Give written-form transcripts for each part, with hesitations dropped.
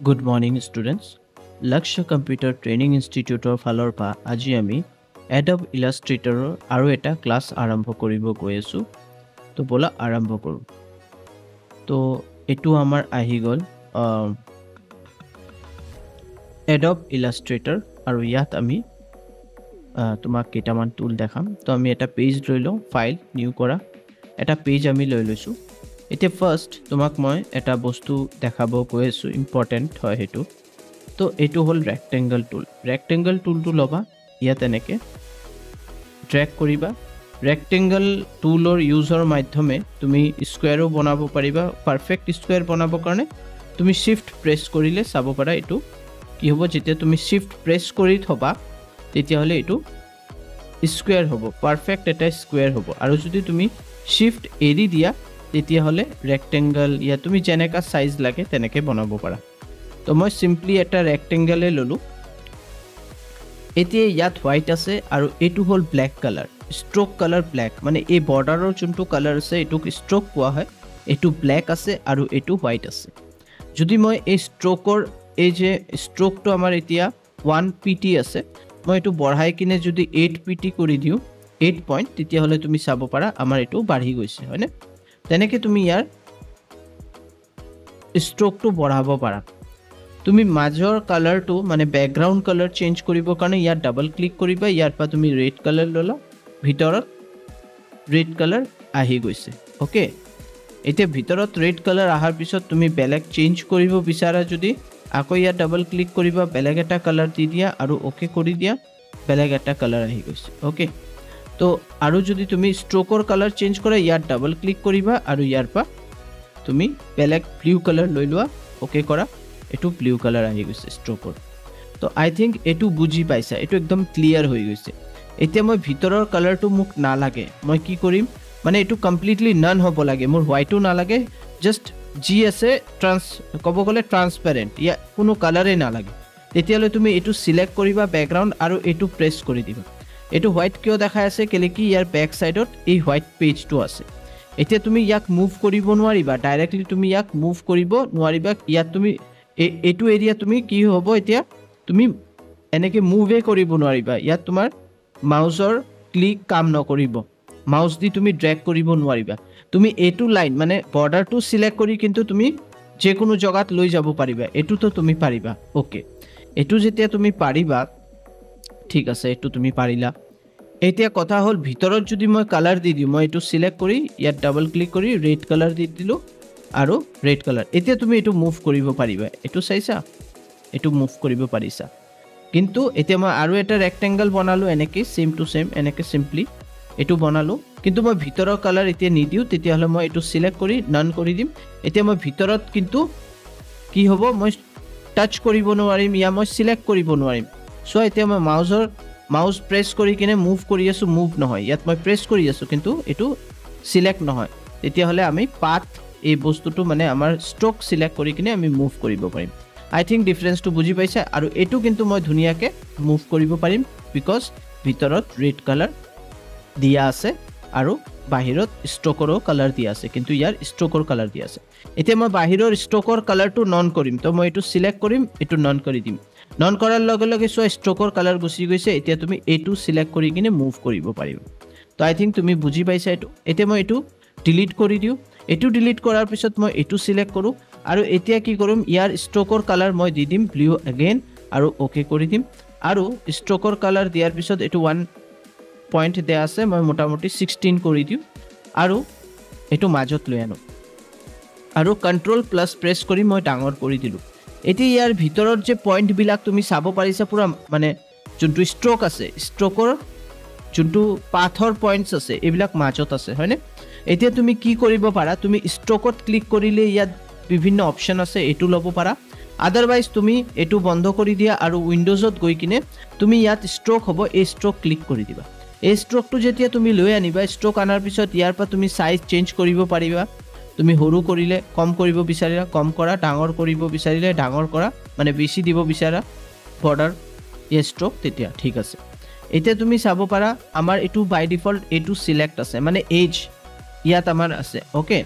Good morning students. Lakshya Computer Training Institute of Falorpa আজি আমি Adobe Illustrator আৰু এটা ক্লাস আৰম্ভ কৰিব গৈ আছো তো বলা আৰম্ভ কৰো তো এটো আমাৰ আহি গল Adobe Illustrator আৰু ইয়াত আমি তোমাক কেইটামান টুল দেখাম তো আমি এটা পেজ লৈ লও ফাইল নিউ কৰা এটা পেজ আমি লৈ লৈছো এতিয়া ফাৰ্স্ট তোমাক মই এটা বস্তু দেখাব গৈ আছো ইম্পৰ্টেন্ট হয় হেতু তো এটো হল ৰেক্টেংগল টুলটো লবা ইয়াত এনেকে ড্ৰেগ কৰিবা ৰেক্টেংগল টুলৰ ইউজৰ মাধ্যমে তুমি স্কয়াৰো বনাব পাৰিবা পাৰফেক্ট স্কয়াৰ বনাব কাৰণে তুমি শিফট প্ৰেছ কৰিলে চাব পাৰা এটো কি হ'ব যেতিয়া তুমি শিফট প্ৰেছ কৰি থবা তেতিয়া হলে এটো স্কয়াৰ হ'ব পাৰফেক্ট এটা স্কয়াৰ হ'ব আৰু যদি তুমি শিফট এৰি দিয়া তেতিয়া হলে ৰেক্টেংগল ইয়া তুমি যেনেকা সাইজ লাগে তেনেকে বনাব পাৰা তো মই সিম্পলি এটা ৰেক্টেংগলে ললো এতিয়া ইয়াত হোয়াইট আছে আৰু এটো হল black colour stroke colour black মানে এই বৰ্ডাৰৰ যোনটো কালাৰ আছে এটোক স্ট্ৰোক কোৱা হয় এটো ব্ল্যাক আছে আৰু এটো হোয়াইট আছে যদি মই এই স্ট্ৰোকৰ এই যে স্ট্ৰোকটো আমাৰ এতিয়া 1 pt আছে মই এটো বঢ়াই কিনে যদি 8 pt কৰি দিও 8 পইণ্ট তেতিয়া হলে তুমি চাব পাৰা আমাৰ এটো বাঢ়ি গৈছে হয়নে তেনেকে তুমি ইয়াৰ স্ট্ৰোকটো বঢ়াব পাৰা তুমি মাজৰ কালাৰটো মানে ব্যাকগ্ৰাউণ্ড কালাৰ চেঞ্জ কৰিব কাৰণে ইয়াত ডাবল ক্লিক কৰিবা ইয়াৰ পা তুমি ৰেড কালাৰ ললা ভিতৰত ৰেড কালাৰ আহি গৈছে ওকে এতিয়া ভিতৰত ৰেড কালাৰ আহাৰ পিছত তুমি বেলেগ চেঞ্জ কৰিব বিচাৰা যদি আকৌ ইয়াত ডাবল ক্লিক কৰিবা বেলেগ এটা কালাৰ দি দিয়া আৰু ওকে কৰি দিয়া বেলেগ এটা কালাৰ আহি গৈছে ওকে তো আৰু যদি তুমি স্ট্ৰোকৰ কালাৰ চেঞ্জ কৰা ইয়াত ডাবল ক্লিক কৰিবা আৰু ইয়াৰ পা তুমি বেলেগ ব্লু কালাৰ লৈ লোৱা ওকে কৰা এটো ব্লু কালাৰ আহি গৈছে স্ট্ৰোকৰ তো আই থিংক এটো বুজি পাইছা এটো একদম ক্লিয়াৰ হৈ গৈছে এতিয়া মই ভিতৰৰ কালাৰটো মোক না লাগে মই কি কৰিম মানে এটো কমপ্লিটলি নন হ'ব লাগে মোৰ হোয়াইটও না লাগে জাস্ট জি আছে কব গলে ট্ৰান্সপাৰেন্ট ইয়া কোনো কালাৰে না লাগে তেতিয়ালৈ তুমি এটো সিলেক্ট কৰিবা ব্যাকগ্ৰাউণ্ড আৰু এটো প্ৰেছ কৰি দিবা এটো হোয়াইট কিয় দেখাই আছে কেলে কি ইয়াৰ ব্যাক সাইডত এই হোয়াইট পেজটো আছে এতিয়া তুমি ইয়াক মুভ কৰিব নোৱাৰিবা ডাইৰেক্টলি তুমি ইয়াক মুভ কৰিব নোৱাৰিবা ইয়াত তুমি এটো এৰিয়া তুমি কি হ'ব এতিয়া তুমি এনেকে মুভে কৰিব নোৱাৰিবা ইয়াত তোমাৰ মাউসৰ ক্লিক কাম নকৰিব মাউস দি তুমি ড্ৰেগ কৰিব নোৱাৰিবা তুমি এটো লাইন মানে বৰ্ডাৰটো সিলেক্ট কৰি কিন্তু তুমি যে কোনো জায়গাত লৈ যাব পাৰিবা এটো তো তুমি পাৰিবা ওকে এটো যেতিয়া তুমি পাৰিবা ঠিক আছে এটো তুমি পাৰিলা এতিয়া কথা হল ভিতৰত যদি মই কালাৰ দি দিও মই এটো সিলেক্ট কৰি ইয়াত ডাবল ক্লিক কৰি ৰেড কালাৰ দি দিলো আৰু ৰেড কালাৰ এতিয়া তুমি এটো মুভ কৰিব পাৰিবা এটো চাইছা এটো মুভ কৰিব পাৰিছা কিন্তু এতিয়া মই আৰু এটা ৰেক্টেংগল বনালো এনেকে সেম টু সেম এনেকে সিম্পলি এটো বনালো কিন্তু মই ভিতৰৰ কালাৰ এতিয়া নিদিও তেতিয়া হলে মই এটো সিলেক্ট কৰি নন কৰি দিম এতিয়া মই ভিতৰত কিন্তু কি হ'ব মই টাচ কৰিব নোৱাৰিম ইয়া মই সিলেক্ট কৰিব নোৱাৰিম সো এতিয়া মই মাউস প্ৰেছ কৰি কিনে মুভ কৰি আছো মুভ নহয় ইয়াত মই প্ৰেছ কৰি আছো কিন্তু এটো সিলেক্ট নহয় তেতিয়া হলে আমি পাথ এই বস্তুটো মানে আমাৰ স্ট্ৰোক সিলেক্ট কৰি কিনে আমি মুভ কৰিব পাৰিম আই থিংক ডিফাৰেন্সটো বুজি পাইছা আৰু এটো কিন্তু মই ধুনিয়াকে মুভ কৰিব পাৰিম বিকজ ভিতৰত ৰেড কালাৰ দিয়া আছে আৰু বাহিৰত স্ট্ৰোকৰো কালাৰ দিয়া আছে কিন্তু ইয়াৰ স্ট্ৰোকৰ কালাৰ দিয়া আছে এতিয়া মই বাহিৰৰ স্ট্ৰোকৰ কালাৰটো নন কৰিম তো মই এটো সিলেক্ট কৰিম এটো নন কৰি দিম নন কৰাৰ লগে লগে সো স্ট্ৰোকৰ কালাৰ গুছি গৈছে এতিয়া তুমি এটো সিলেক্ট কৰি কিনে মুভ কৰিব পাৰিবা তো আই থিংক তুমি বুজি পাইছা এটো এতিয়া মই এটো ডিলিট কৰি দিও এটো ডিলিট কৰাৰ পিছত মই এটো সিলেক্ট কৰো আৰু এতিয়া কি কৰিম ইয়াৰ স্ট্ৰোকৰ কালাৰ মই দি দিম ব্লু अगेन আৰু ওকে কৰি দিম আৰু স্ট্ৰোকৰ কালাৰ দিয়াৰ পিছত এটো 1 পইণ্ট দে আছে মই মোটামুটি 16 কৰি দিও আৰু এটো মাজত লৈ আনো আৰু কন্ট্ৰোল প্লাস প্ৰেছ কৰি মই ডাঙৰ কৰি দিলো এতিয়া ইয়াৰ ভিতৰত যে পইণ্ট বিলাক তুমি চাব পাৰিছা পুৰা মানে যোনটো স্ট্ৰোক আছে স্ট্ৰোকৰ যোনটো পাথৰ পইণ্টছ আছে এইবিলাক মাজত আছে হয়নে এতিয়া তুমি কি কৰিব পাৰা তুমি স্ট্ৰোকত ক্লিক কৰিলে ইয়াত বিভিন্ন অপচন আছে এটো লব পাৰা আদাৰৱাইজ তুমি এটো বন্ধ কৰি দিয়া আৰু উইন্ডোজত গৈ কিনে তুমি ইয়াত স্ট্ৰোক হ'ব এই স্ট্ৰোক ক্লিক কৰি দিবা এই স্ট্ৰোকটো যেতিয়া তুমি লৈ আনিবা স্ট্ৰোক আনাৰ পিছত ইয়াৰ পৰা তুমি সাইজ চেঞ্জ কৰিব পাৰিবা তুমি হৰু কৰিলে কম কৰিব বিচাৰিলা কম কৰা ডাঙৰ কৰিব বিচাৰিলে ডাঙৰ কৰা মানে বেছি দিব বিচাৰা বৰ্ডাৰ এই স্ট্ৰোক তেতিয়া ঠিক আছে এতিয়া তুমি চাব পাৰা আমাৰ এটো বাই ডিফল্ট এটো সিলেক্ট আছে মানে এজ ইয়াত আমাৰ আছে ওকে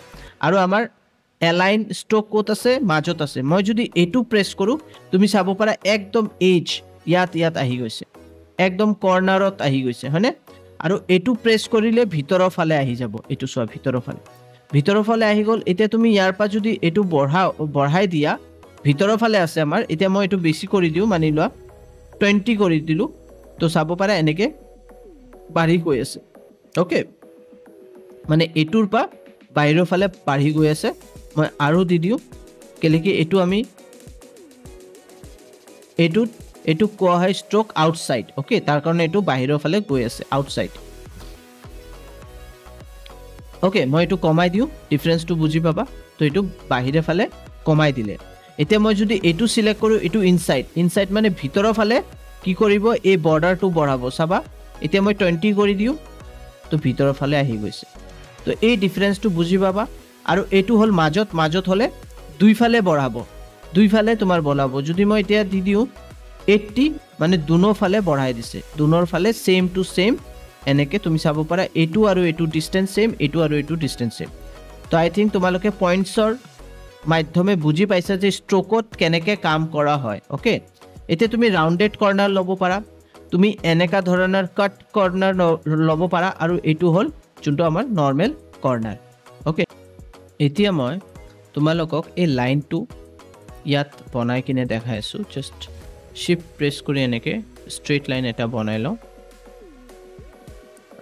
আৰু আমাৰ এলাইন ষ্ট্ৰোক ক'ত আছে মাজত আছে মই যদি এটো প্ৰেছ কৰো তুমি চাব পাৰা একদম এজ ইয়াত আহি গৈছে একদম কৰ্নাৰত আহি গৈছে হয়নে আৰু এটো প্ৰেছ কৰিলে ভিতৰৰ ফালে আহি যাব এটো সোৱা ভিতৰৰ ফালে আহি গল এতিয়া তুমি ইয়াৰ পা যদি এটো বঢ়াই দিয়া ভিতৰৰ ফালে আছে আমাৰ এতিয়া মই এটো বেছি কৰি দিও মানি লোৱা 20 কৰি দিলু তো চাব পাৰা এনেকে বাঢ়ি গৈ আছে ওকে মানে এটোৰ পা বাহিৰৰ ফালে বাঢ়ি গৈ আছে মই আৰু দি দিও কেলেকি এটো আমি এটো কোৱা হয় ষ্ট্ৰোক আউটসাইড ওকে তাৰ কাৰণে এটো বাহিৰৰ ফালে গৈ আছে আউটসাইড ওকে মই এটো কমাই দিও ডিফাৰেন্সটো বুজি পাবা তো এটো বাহিৰৰ ফালে কমাই দিলে এতিয়া মই যদি এটো সিলেক্ট কৰো এটো ইনসাইড মানে ভিতৰৰ ফালে কি কৰিব এই বৰ্ডাৰটো বঢ়াব চাবা এতিয়া মই 20 কৰি দিও তো ভিতৰৰ ফালে আহি গৈছে তো এই ডিফাৰেন্সটো বুজি পাবা আৰু এটো হল মাজত হলে দুই ফালে বঢ়াব দুই ফালে তোমাৰ বলাব যদি মই এতিয়া দি দিও 80 মানে দুনো ফালে বঢ়াই দিছে দুনৰ ফালে সেম টু সেম এনেকে তুমি চাব পাৰা এটো আৰু এটো ডিসটেন্স সেম এটো আৰু এটো ডিসটেন্স সেম তো আই থিংক তোমালোকে পয়েন্টছৰ মাধ্যমে বুজি পাইছা যে ষ্ট্ৰোকত কেনেকে কাম কৰা হয় ওকে এতিয়া তুমি ৰাউন্ডেড কৰ্নাৰ লব পাৰা তুমি এনেকা ধৰণৰ কাট কৰ্নাৰ লব পাৰা আৰু এটো হল যোনটো আমাৰ নৰমাল কৰ্নাৰ ওকে এতিয়া মই তোমালোকক এই লাইনটো ইয়াত বনাই কিনে দেখাই আছো জাস্ট শিফট প্ৰেছ কৰি এনেকে স্ট্ৰেইট লাইন এটা বনাই লও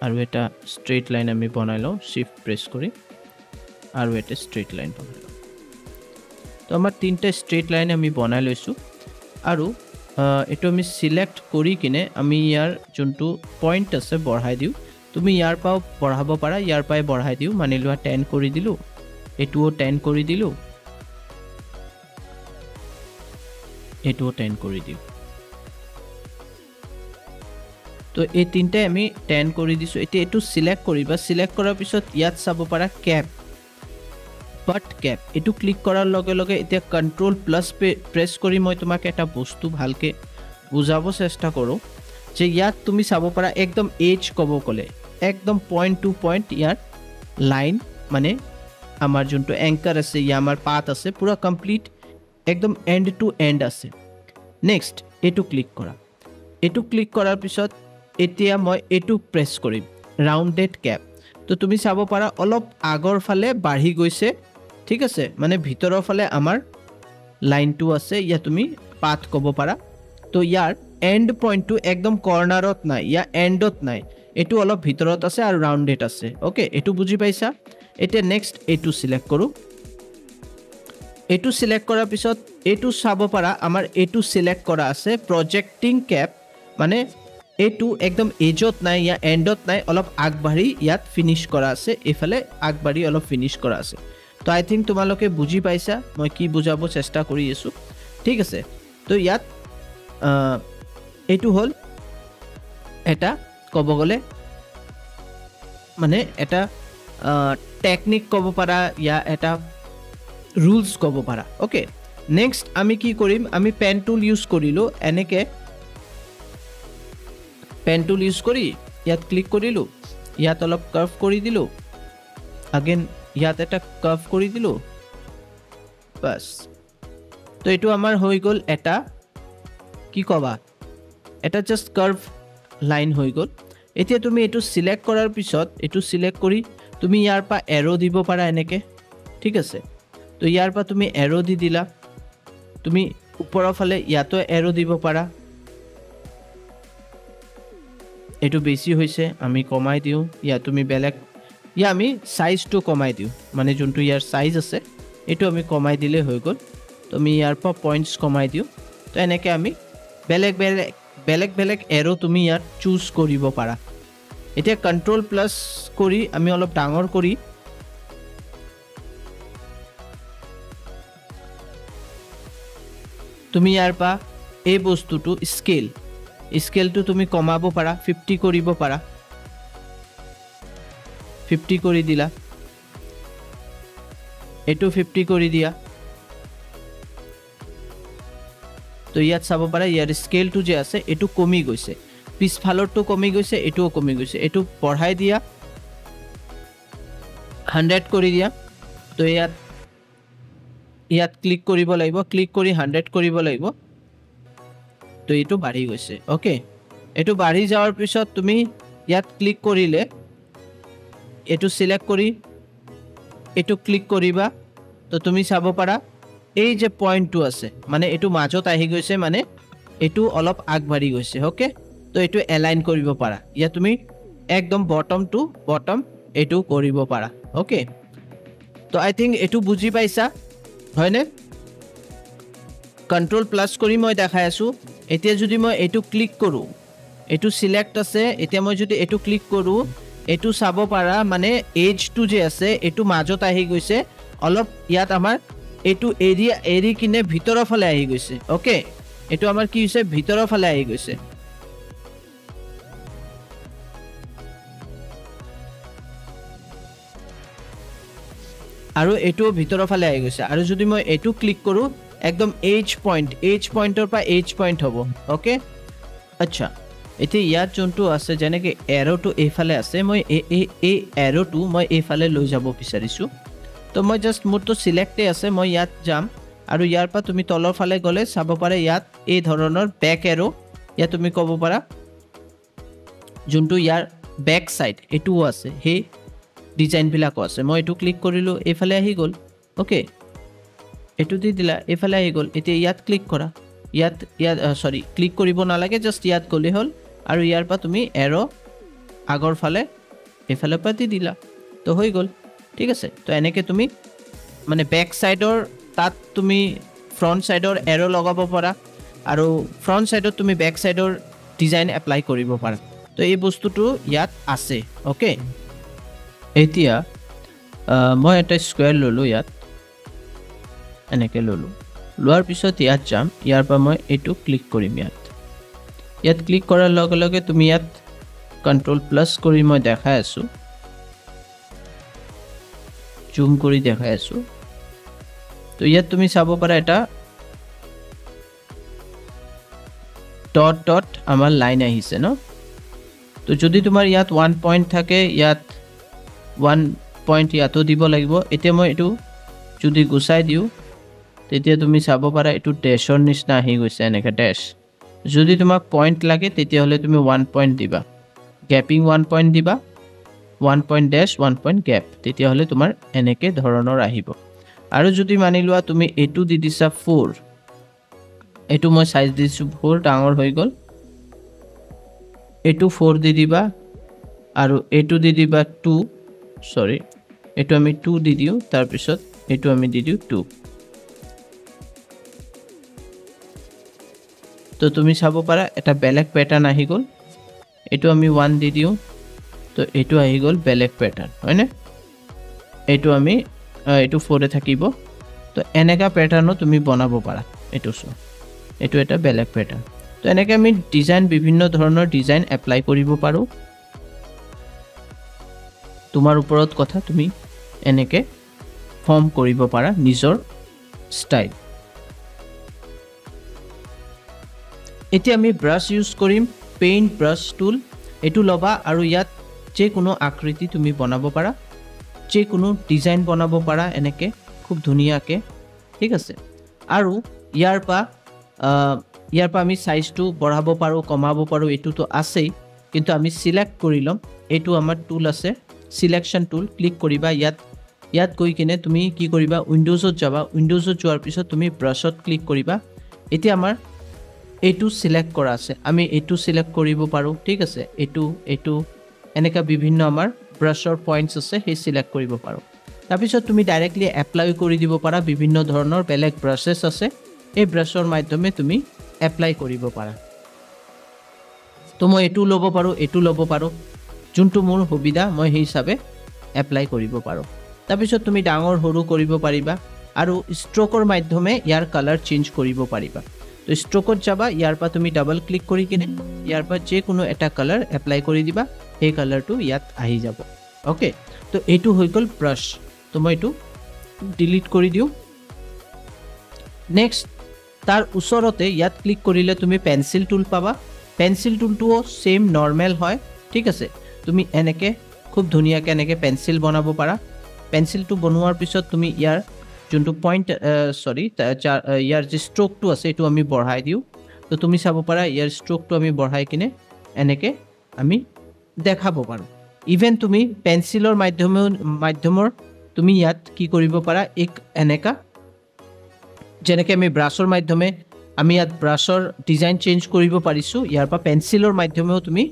আৰু এটা স্ট্ৰেইট লাইন আমি বনাই লও শিফট প্ৰেছ কৰি আৰু এটা স্ট্ৰেইট লাইন বনাই লও তো আমাৰ তিনটা স্ট্ৰেইট লাইন আমি বনাই লৈছো আৰু এটো আমি সিলেক্ট কৰি কিনে আমি ইয়াৰ যোনটো পয়েন্ট আছে বঢ়াই দিও তুমি ইয়াৰ পাও বঢ়াব পাৰা ইয়াৰ পাই বঢ়াই দিও মানি লোৱা 10 কৰি দিলু এটোও 10 কৰি দিলু এটোও 10 কৰি দিও তো এই তিনটা আমি 10 কৰি দিছো এতিয়া এটো সিলেক্ট কৰিবা সিলেক্ট কৰাৰ পিছত ইয়াত চাব পাৰা ক্যাপ বাট ক্যাপ এটো ক্লিক কৰাৰ লগে লগে এতিয়া কন্ট্ৰোল প্লাস প্ৰেছ কৰি মই তোমাক এটা বস্তু ভালকে বুজাব চেষ্টা কৰো যে ইয়াত তুমি চাব পাৰা একদম এজ কব কলে একদম পয়েন্ট টু পয়েন্ট ইয়াৰ লাইন মানে আমাৰ যোনটো এংকাৰ আছে ইয়া আমাৰ পাথ আছে পুৰা কমপ্লিট একদম এন্ড টু এন্ড আছে নেক্সট এটো ক্লিক কৰা এটো ক্লিক কৰাৰ পিছত এতিয়া মই এটো প্ৰেছ কৰিম ৰাউন্ডেড ক্যাপ তো তুমি চাব পাৰা অলপ আগৰ ফালে বাঢ়ি গৈছে ঠিক আছে মানে ভিতৰৰ ফালে আমাৰ লাইনটো আছে ইয়া তুমি পাথ কব পাৰা তো ইয়াৰ এন্ড পয়েন্টটো একদম কৰ্নাৰত নাই ইয়া এন্ডত নাই এটো অলপ ভিতৰত আছে আৰু ৰাউন্ডেড আছে ওকে এটো বুজি পাইছা এতিয়া নেক্সট এটো সিলেক্ট কৰো এটো সিলেক্ট কৰাৰ পিছত এটো চাব পাৰা আমাৰ এটো সিলেক্ট কৰা আছে প্ৰজেক্টিং ক্যাপ মানে এটো একদম এজত নাই ইয়া এন্ডত নাই অলপ আগবাঢ়ি ইয়াত ফিনিশ কৰা আছে এফালে আগবাঢ়ি অলপ ফিনিশ কৰা আছে তো আই থিংক তোমালোকে বুজি পাইছা মই কি বুজাব চেষ্টা কৰি আছো ঠিক আছে তো ইয়াত এটো হল এটা কব গলে মানে এটা টেকনিক কব পাৰা ইয়া এটা ৰুলস কব পাৰা ওকে নেক্সট আমি কি কৰিম আমি পেন টুল ইউজ কৰিলো এনেকে পেন টুল ইউজ কৰি ইয়াত ক্লিক কৰিলো ইয়াত অলপ কাৰ্ভ কৰি দিলো अगेन ইয়াত এটা কাৰ্ভ কৰি দিলো বাস তো এটো আমাৰ হৈ গল এটা কি কবা এটা জাস্ট কাৰ্ভ লাইন হৈ গল এতিয়া তুমি এটো সিলেক্ট কৰাৰ পিছত এটো সিলেক্ট কৰি তুমি ইয়াৰ পা এৰো দিব পাৰা এনেকে ঠিক আছে তো ইয়াৰ পা তুমি এৰো দি দিলা তুমি ওপৰৰ ফালে ইয়াতো এৰো দিব পাৰা এটো বেছি হৈছে আমি কমাই দিও ইয়া তুমি বেলেগ ইয়া আমি সাইজটো কমাই দিও মানে যোনটো ইয়াৰ সাইজ আছে এটো আমি কমাই দিলে হৈ গল তুমি ইয়াৰ পা পয়েন্টস কমাই দিও তো এনেকে আমি বেলেগ এৰো তুমি ইয়াত চুজ কৰিব পাৰা এতিয়া কন্ট্ৰোল প্লাস কৰি আমি অলপ ডাঙৰ কৰি তুমি ইয়াৰ পা এই বস্তুটো স্কেলটো তুমি কমাব পাৰা 50 কৰিব পাৰা 50 কৰি দিলা এটো 50 কৰি দিয়া তো ইয়াত চাব পাৰা ইয়াৰ স্কেলটো যে আছে এটো কমি গৈছে পিছ ফালৰটো কমি গৈছে এটোও কমি গৈছে এটো বঢ়াই দিয়া 100 কৰি দিয়া তো ইয়াত ইয়াত ক্লিক কৰিব লাগিব, ক্লিক কৰি 100 কৰিব লাগিব। তো এইটো বাঢ়ি গৈছে। ওকে, এইটো বাঢ়ি যাওয়াৰ পিছত তুমি ইয়াত ক্লিক কৰিলে এইটো সিলেক্ট কৰি এইটো ক্লিক কৰিবা। তো তুমি চাব পাৰা এই যে পয়েন্টটো আছে মানে এইটো মাজত আহি গৈছে, মানে এইটো অলপ আগবাঢ়ি গৈছে। ওকে, তো এইটো এলাইন কৰিব পাৰা। ইয়া তুমি একদম বটম টু বটম এইটো কৰিব পাৰা। ওকে, তো আই থিংক এইটো বুজি পাইছা হয়নে? কন্ট্ৰোল প্লাস কৰি মই দেখাই আছো। এতিয়া যদি মই এইটো ক্লিক কৰো, এইটো সিলেক্ট আছে, এতিয়া মই যদি এইটো ক্লিক কৰো, এইটো চাব পাৰা মানে এজটো যে আছে এইটো মাজত আহি গৈছে অলপ। ইয়াত আমাৰ এইটো এৰি কিনে ভিতৰৰ ফালে আহি গৈছে। ওকে, এইটো আমাৰ কি হৈছে, ভিতৰৰ ফালে আহি গৈছে। আৰু এইটো ভিতৰৰ ফালে আহি গৈছে। আৰু যদি মই এইটো ক্লিক কৰো, একদম এজ পইণ্টৰ পৰা এজ পইণ্ট হ'ব। ওকে, আচ্ছা, এতিয়া ইয়াত যোনটো আছে যেনেকৈ এৰ'টো এইফালে আছে, মই এই এৰ'টো মই এইফালে লৈ যাব বিচাৰিছোঁ। তো মই জাষ্ট মোৰতো সিলেক্টে আছে, মই ইয়াত যাম। আৰু ইয়াৰ পৰা তুমি তলৰ ফালে গ'লে চাব পাৰে ইয়াত এই ধৰণৰ বেক এৰ', ইয়াত তুমি ক'ব পাৰা যোনটো ইয়াৰ বেক সাইড এইটোও আছে, সেই ডিজাইনবিলাকো আছে। মই এইটো ক্লিক কৰিলোঁ, এইফালে আহি গ'ল। ওকে, এইটো দি দিলা, এইফালে আহি গ'ল। এতিয়া ইয়াত ক্লিক কৰা, ইয়াত সৰি ক্লিক কৰিব নালাগে, জাষ্ট ইয়াত গ'লে হ'ল। আৰু ইয়াৰ পৰা তুমি এৰ' আগৰ ফালে এইফালৰ পৰা দি দিলা, তো হৈ গ'ল। ঠিক আছে, তো এনেকৈ তুমি মানে বেক সাইডৰ তাত তুমি ফ্ৰণ্ট সাইডৰ এৰ' লগাব পাৰা, আৰু ফ্ৰণ্ট সাইডত তুমি বেক সাইডৰ ডিজাইন এপ্লাই কৰিব পাৰা। তো এই বস্তুটো ইয়াত আছে। ওকে, এতিয়া মই এটা স্কুৱেৰ ল'লোঁ, ইয়াত এনেকৈ ল'লোঁ। লোৱাৰ পিছত ইয়াত যাম, ইয়াৰ পৰা মই এইটো ক্লিক কৰিম। ইয়াত ক্লিক কৰাৰ লগে লগে তুমি ইয়াত কন্ট্ৰোল প্লাস কৰি মই দেখাই আছোঁ, জুম কৰি দেখাই আছোঁ। তো ইয়াত তুমি চাব পাৰা এটা ডট ডট আমাৰ লাইন আহিছে ন। তো যদি তোমাৰ ইয়াত 1 পইণ্ট থাকে, ইয়াত 1 পইণ্ট ইয়াতো দিব লাগিব। এতিয়া মই এইটো যদি গুচাই দিওঁ, তেতিয়া তুমি চাব পাৰা এইটো ডেছৰ নিচিনা আহি গৈছে, এনেকৈ ডেছ। যদি তোমাক পইণ্ট লাগে তেতিয়াহ'লে তুমি 1 পইণ্ট দিবা, গেপিং 1 পইণ্ট দিবা, 1 পইণ্ট ডেছ 1 পইণ্ট গেপ, তেতিয়াহ'লে তোমাৰ এনেকৈ ধৰণৰ আহিব। আৰু যদি মানি লোৱা তুমি এইটো দি দিছা 4, এইটো মই সাইজ দিছোঁ 4, ডাঙৰ হৈ গ'ল। এইটো 4 দি দিবা, আৰু এইটো দি দিবা 2, সৰি এইটো আমি 2 দি দিওঁ, তাৰপিছত এইটো আমি দি দিওঁ 2। তো তুমি চাব পাৰা এটা বেলেগ প্যাটাৰ্ন আহি গ'ল। এইটো আমি 1 দি দিওঁ, তো এইটো আহি গ'ল বেলেগ প্যাটাৰ্ন, হয়নে? এইটো আমি এইটো 4 থাকিব। তো এনেকা প্যাটাৰ্নো তুমি বনাব পাৰা। এইটো এইটো এটা বেলেগ প্যাটাৰ্ন। তো এনেকৈ আমি ডিজাইন, বিভিন্ন ধৰণৰ ডিজাইন এপ্লাই কৰিব পাৰোঁ। তোমাৰ ওপৰত কথা, তুমি এনেকৈ ফৰ্ম কৰিব পাৰা নিজৰ ষ্টাইল। এতিয়া আমি ব্ৰাছ ইউজ কৰিম, পেইণ্ট ব্ৰাছ টুল। এইটো ল'বা আৰু ইয়াত যিকোনো আকৃতি তুমি বনাব পাৰা, যিকোনো ডিজাইন বনাব পাৰা এনেকৈ খুব ধুনীয়াকৈ। ঠিক আছে, আৰু ইয়াৰ পৰা আমি সাইজটো বঢ়াব পাৰোঁ, কমাব পাৰোঁ, এইটোতো আছেই। কিন্তু আমি সিলেক্ট কৰি ল'ম, এইটো আমাৰ টুল আছে, সিলেকশ্যন টুল। ক্লিক কৰিবা, ইয়াত গৈ কিনে তুমি কি কৰিবা, উইণ্ডোজত যাবা। উইণ্ডোজত যোৱাৰ পিছত তুমি ব্ৰাছত ক্লিক কৰিবা। এতিয়া আমাৰ এইটো সিলেক্ট কৰা আছে, আমি এইটো সিলেক্ট কৰিব পাৰোঁ। ঠিক আছে, এইটো এনেকৈ বিভিন্ন আমাৰ ব্ৰাছৰ পইণ্টছ আছে, সেই সিলেক্ট কৰিব পাৰোঁ। তাৰপিছত তুমি ডাইৰেক্টলি এপ্লাই কৰি দিব পাৰা। বিভিন্ন ধৰণৰ বেলেগ ব্ৰাছেছ আছে, এই ব্ৰাছৰ মাধ্যমে তুমি এপ্লাই কৰিব পাৰা। তো মই এইটো ল'ব পাৰোঁ, এইটো ল'ব পাৰোঁ, যোনটো মোৰ সুবিধা মই সেই হিচাপে এপ্লাই কৰিব পাৰোঁ। তাৰপিছত তুমি ডাঙৰ সৰু কৰিব পাৰিবা, আৰু ষ্ট্ৰোকৰ মাধ্যমে ইয়াৰ কালাৰ চেঞ্জ কৰিব পাৰিবা। তো ষ্ট্ৰোকত যাবা, ইয়াৰ পৰা তুমি ডাবল ক্লিক কৰি কিনে ইয়াৰ পৰা যিকোনো এটা কালাৰ এপ্লাই কৰি দিবা, সেই কালাৰটো ইয়াত আহি যাব। ওকে, তো এইটো হৈ গ'ল ব্ৰাছ। তো মই এইটো ডিলিট কৰি দিওঁ। নেক্সট, তাৰ ওচৰতে ইয়াত ক্লিক কৰিলে তুমি পেঞ্চিল টুল পাবা। পেঞ্চিল টুলটোও সেম নৰ্মেল হয়। ঠিক আছে, তুমি এনেকৈ খুব ধুনীয়াকৈ এনেকৈ পেঞ্চিল বনাব পাৰা। পেঞ্চিলটো বনোৱাৰ পিছত তুমি ইয়াৰ যোনটো পইণ্ট সৰি ইয়াৰ যে ষ্ট্ৰোকটো আছে এইটো আমি বঢ়াই দিওঁ তো তুমি চাব পাৰা ইয়াৰ ষ্ট্ৰোকটো আমি বঢ়াই কিনে এনেকৈ আমি দেখাব পাৰোঁ ইভেন তুমি পেঞ্চিলৰ মাধ্যমৰ তুমি ইয়াত কি কৰিব পাৰা এক এনেকা যেনেকৈ আমি ব্ৰাছৰ মাধ্যমে আমি ইয়াত ব্ৰাছৰ ডিজাইন চেঞ্জ কৰিব পাৰিছোঁ ইয়াৰ পৰা পেঞ্চিলৰ মাধ্যমেও তুমি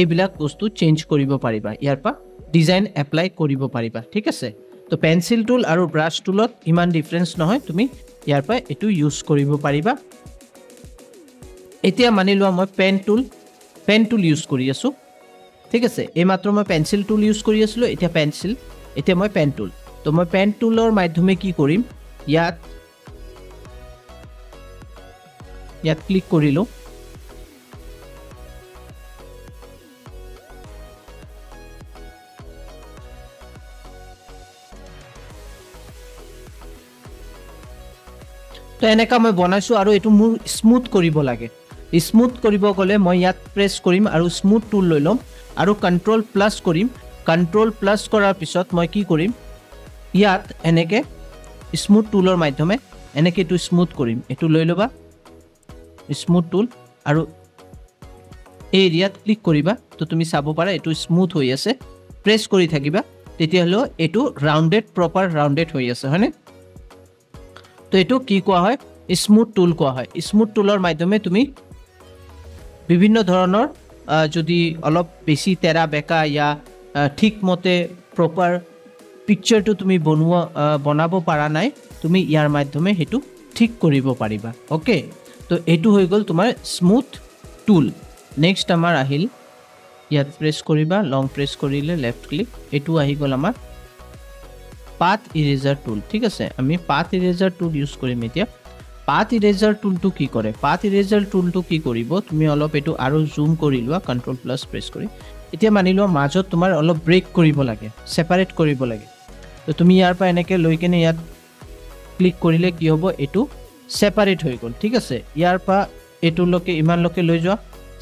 এইবিলাক বস্তু চেঞ্জ কৰিব পাৰিবা ইয়াৰ পৰা ডিজাইন এপ্লাই কৰিব পাৰিবা ঠিক আছে তো পেঞ্চিল টুল আৰু ব্ৰাছ টুলত ইমান ডিফাৰেন্স নহয় তুমি ইয়াৰ পৰা এটো ইউজ কৰিব পাৰিবা এতিয়া মানি লোৱা মই পেন টুল ইউজ কৰি আছো ঠিক আছে এই মাত্ৰ মই পেঞ্চিল টুল ইউজ কৰি আছিলো এতিয়া পেঞ্চিল এতিয়া মই পেন টুল তো মই পেন টুলৰ মাধ্যমে কি কৰিম ইয়াত ক্লিক কৰিলো তো এনেকা মই বনাইছো আৰু এটো মোৰ স্মুথ কৰিব লাগে স্মুথ কৰিব গলে মই ইয়াত প্ৰেছ কৰিম আৰু স্মুথ টুল লৈ লম আৰু কন্ট্ৰোল প্লাস কৰিম কন্ট্ৰোল প্লাস কৰাৰ পিছত মই কি কৰিম ইয়াত এনেকে স্মুথ টুলৰ মাধ্যমে এনেকে এটো স্মুথ কৰিম এটো লৈ লবা স্মুথ টুল আৰু এই এৰিয়াত ক্লিক কৰিবা তো তুমি চাব পাৰা এটো স্মুথ হৈ আছে প্ৰেছ কৰি থাকিবা তেতিয়া হলো এটো ৰাউন্ডেড প্ৰপাৰ ৰাউন্ডেড হৈ আছে হয়নে তো এটো কি কোৱা হয় স্মুথ টুল কোৱা হয় স্মুথ টুলৰ মাধ্যমে তুমি বিভিন্ন ধৰণৰ যদি অলপ বেছি তেৰা বেকা ইয়া ঠিক মতে প্ৰপাৰ পিকচাৰটো তুমি বনাব পাৰা নাই তুমি ইয়াৰ মাধ্যমে হেতু ঠিক কৰিব পাৰিবা ওকে তো এটো হৈ গল তোমাৰ স্মুথ টুল নেক্সট আমাৰ আহিল ইয়াত প্ৰেছ কৰিবা লং প্ৰেছ কৰিলে লেফট ক্লিক এটো আহি গল আমাৰ পাথ ইৰেজাৰ টুল ঠিক আছে আমি পাথ ইৰেজাৰ টুল ইউজ কৰিম এতিয়া পাথ ইৰেজাৰ টুলটো কি কৰে পাথ ইৰেজাৰ টুলটো কি কৰিব তুমি অলপ এটো আৰু জুম কৰি লোৱা কন্ট্ৰোল প্লাস প্ৰেছ কৰি এতিয়া মানি লোৱা মাজত তোমাৰ অলপ ব্ৰেক কৰিব লাগে সেপাৰেট কৰিব লাগে তো তুমি ইয়াৰ পৰা এনেকে লৈ কেনে ইয়াত ক্লিক কৰিলে কি হ'ব এটো সেপাৰেট হৈ গল ঠিক আছে ইয়াৰ পৰা এটো লকে ইমান লকে লৈ যোৱা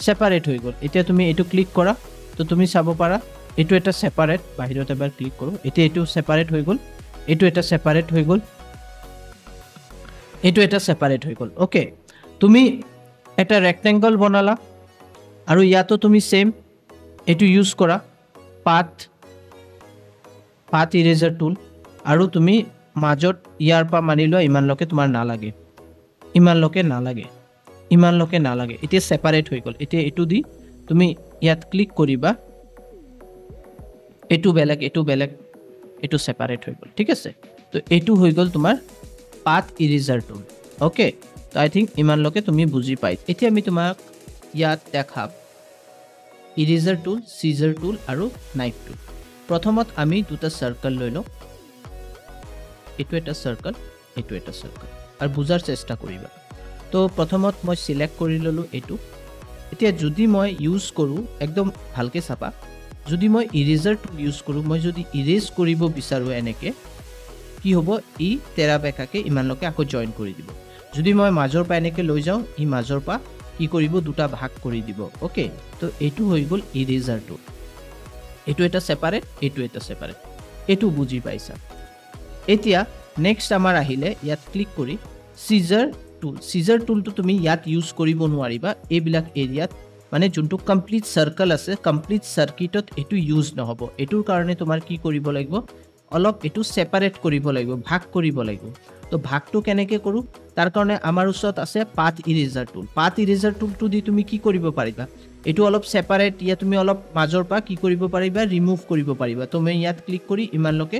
সেপাৰেট হৈ গল এতিয়া তুমি এটো ক্লিক কৰা তো তুমি চাব পাৰা এটো এটা সেপাৰেট বাহিৰত এবাৰ ক্লিক কৰো এতিয়া এটো সেপাৰেট হৈ গল এটো এটা সেপাৰেট হৈ গল এটো এটা সেপাৰেট হৈ গল ওকে তুমি এটা ৰেক্টেঙ্গল বনালা আৰু ইয়াতো তুমি সেম এটো ইউজ কৰা পাথ ইৰেজাৰ টুল আৰু তুমি মাজত ইয়াৰ পৰা মানি লোৱা ইমান লকে তোমাৰ ইমান লকে নালাগে এতিয়া সেপাৰেট হৈ গল এতিয়া এটো দি তুমি ইয়াত ক্লিক কৰিবা এটো বেলেগ এটো সেপাৰেট হৈ গল ঠিক আছে তো এটো হৈ গল তোমাৰ পাথ ইৰেজাৰ টুল ওকে তো আই থিংক ইমান লকে তুমি বুজি পাই এতিয়া আমি তোমাক ইয়াত দেখাম ইৰেজাৰ টুল সিজাৰ টুল আৰু নাইফ টুল প্ৰথমত আমি দুটা সাৰ্কেল লৈ লও এটো এটা সাৰ্কেল আৰু বুজাৰ চেষ্টা কৰিবা তো প্ৰথমত মই সিলেক্ট কৰি ললো এটো এতিয়া যদি মই ইউজ কৰো একদম ভালকে চাপা যদি মই ইৰেজাৰ টুল ইউজ কৰো মই যদি ইৰেজ কৰিব বিচাৰো এনেকে কি হ'ব ই তেৰা বেকাকে ইমান লকে আকৌ জয়েন কৰি দিব যদি মই মাজৰ পা এনেকে লৈ যাও ই মাজৰ পা কি কৰিব দুটা ভাগ কৰি দিব ওকে তো এটো হৈ গল ইৰেজাৰ টুল এটো এটা সেপাৰেট এটো বুজি পাইছা এতিয়া নেক্সট আমাৰ আহিলে ইয়াত ক্লিক কৰি সিজাৰ টুলটো তুমি ইয়াত ইউজ কৰিব নোৱাৰিবা এইবিলাক এৰিয়াত মানে যোনটো কমপ্লিট সাৰ্কেল আছে কমপ্লিট সাৰ্কিটত এটো ইউজ নহব এটোৰ কাৰণে তোমাৰ কি কৰিব লাগিব অলপ এটো সেপাৰেট কৰিব লাগিব ভাগ কৰিব লাগিব তো ভাগটো কেনেকে কৰো তাৰ কাৰণে আমাৰ ওচৰত আছে পাথ ইৰেজাৰ টুলটো দি তুমি কি কৰিব পাৰিবা এটো অলপ সেপাৰেট ইয়া তুমি অলপ মাজৰ পা কি কৰিব পাৰিবা ৰিমুভ কৰিব পাৰিবা তো মই ইয়াত ক্লিক কৰি ইমান লকে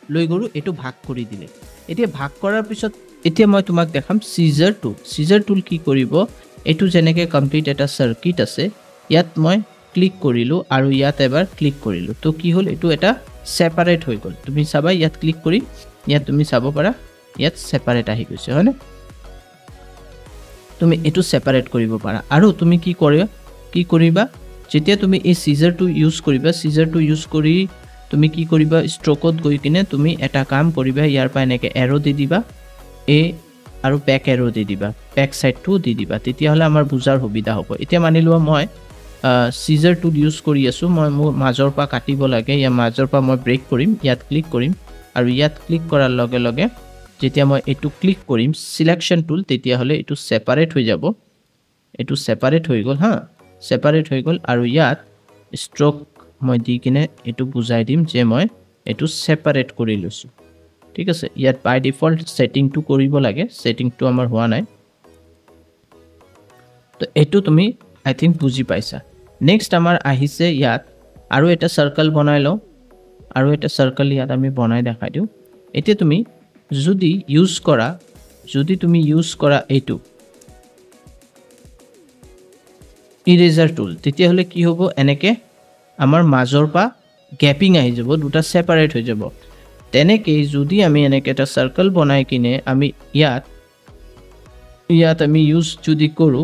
লৈ গৰু এটো ভাগ কৰি দিলে এতিয়া ভাগ কৰাৰ পিছত এতিয়া মই তোমাক দেখাম সিজাৰ টুল কি কৰিব এটো যেনেকে কমপ্লিট এটা সাৰ্কিট আছে ইয়াত মই ক্লিক কৰিলো আৰু ইয়াত এবাৰ ক্লিক কৰিলো তো কি হল এটো এটা সেপাৰেট হৈ গল তুমি চাবা ইয়াত ক্লিক কৰি ইয়াত তুমি চাব পাৰা ইয়াত সেপাৰেট আহি গৈছে হয়নে তুমি এটো সেপাৰেট কৰিব পাৰা আৰু তুমি কি কৰিবা যেতিয়া তুমি এই সিজাৰটো ইউজ কৰি তুমি কি কৰিবা ষ্ট্ৰোকত গৈ কিনে তুমি এটা কাম কৰিবা ইয়াৰ পৰা এনেকে এৰো দি দিবা এ আৰু ব্যাক এৰো দি দিবা ব্যাক সাইডটো দি দিবা তেতিয়া হলে আমাৰ বুজাৰ সুবিধা হ'ব এতিয়া মানি লোৱা মই সিজাৰ টুল ইউজ কৰি আছো মই মাজৰ পা কাটিব লাগে ইয়া মাজৰ পা মই ব্ৰেক কৰিম ইয়াত ক্লিক কৰিম আৰু ইয়াত ক্লিক কৰাৰ লগে লগে যেতিয়া মই এইটো ক্লিক কৰিম সিলেকশন টুল তেতিয়া হলে এইটো সেপাৰেট হৈ যাব এইটো সেপাৰেট হৈ গল হা সেপাৰেট হৈ গল আৰু ইয়াত ষ্ট্ৰোক মই দি কিনে এইটো বুজাই দিম যে মই এইটো সেপাৰেট কৰি লৈছো ঠিক আছে ইয়াত বাই ডিফল্ট সেটিং টু কৰিব লাগে সেটিং টু আমাৰ হোৱা নাই তো এইটো তুমি আই থিংক বুজি পাইছা নেক্সট আমাৰ আহিছে ইয়াত আৰু এটা সাৰ্কেল বনাই লও আৰু এটা সাৰ্কেল ইয়াত আমি বনাই দেখাই দিও এতিয়া তুমি যদি তুমি ইউজ কৰা এইটো ইৰেজাৰ টুল তেতিয়া হলে কি হ'ব এনেকে আমাৰ মাজৰ পা গ্যাপিং আহি যাব দুটা সেপাৰেট হৈ যাব তেনেকে যদি আমি এনেকে এটা সাৰ্কেল বনাই কিনে আমি ইয়াত আমি ইউজ যদি কৰো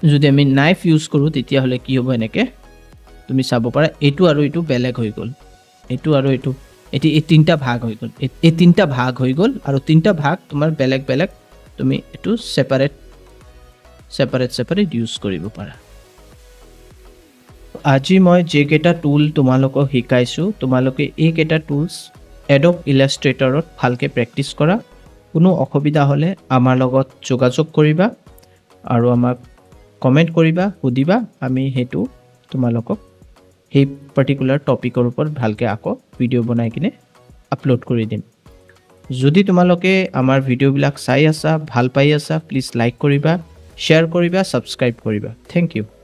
যদি আমি নাইফ ইউজ কৰো তেতিয়া হলে কি হ'ব এনেকে তুমি চাব পাৰা এটো আৰু এটো বেলেগ হৈ গল এটো আৰু এটো এটি এই তিনটা ভাগ হৈ গল এই তিনটা ভাগ হৈ গল আৰু তিনটা ভাগ তোমাৰ বেলেগ বেলেগ তুমি এটো সেপাৰেট ইউজ কৰিব পাৰা আজি মই যে কেটা টুল তোমালোকক শিকাইছো তোমালোকে এই কেটা টুলস Adobe Illustratorত ভালকে প্ৰেক্টিস কৰা কোনো অসুবিধা হলে আমাৰ লগত যোগাযোগ কৰিবা আৰু আমাক কমেন্ট কৰিবা সুধিবা আমি হেতু তোমালোকক এই পাৰ্টিকুলাৰ টপিকৰ ওপৰত ভালকে আকৌ ভিডিও বনাই কিনে আপলোড কৰি দিম যদি তোমালোকে আমাৰ ভিডিওবিলাক চাই আছা ভাল পাই আছা প্লিজ লাইক কৰিবা শেয়াৰ কৰিবা সাবস্ক্ৰাইব কৰিবা থ্যাংক ইউ